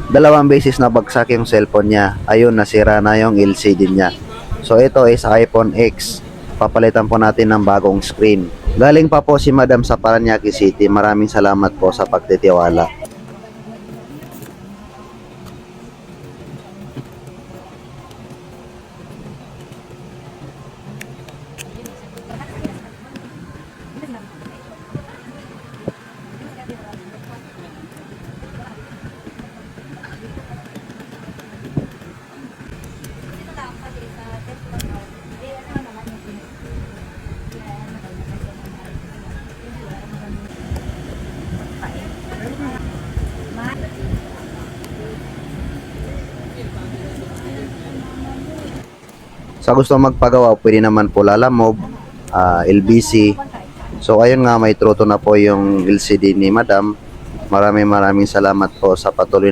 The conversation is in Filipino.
Dalawang beses na bagsak yung cellphone niya. Ayun, nasira na yung LCD niya. So ito is iPhone X. Papalitan po natin ng bagong screen. Galing pa po si Madam sa Parañaque City. Maraming salamat po sa pagtitiwala. Sa gusto magpagawa, pwede naman po Lalamove, LBC. So ayun nga, may truto na po yung LCD ni Madam. Maraming salamat po sa patuloy na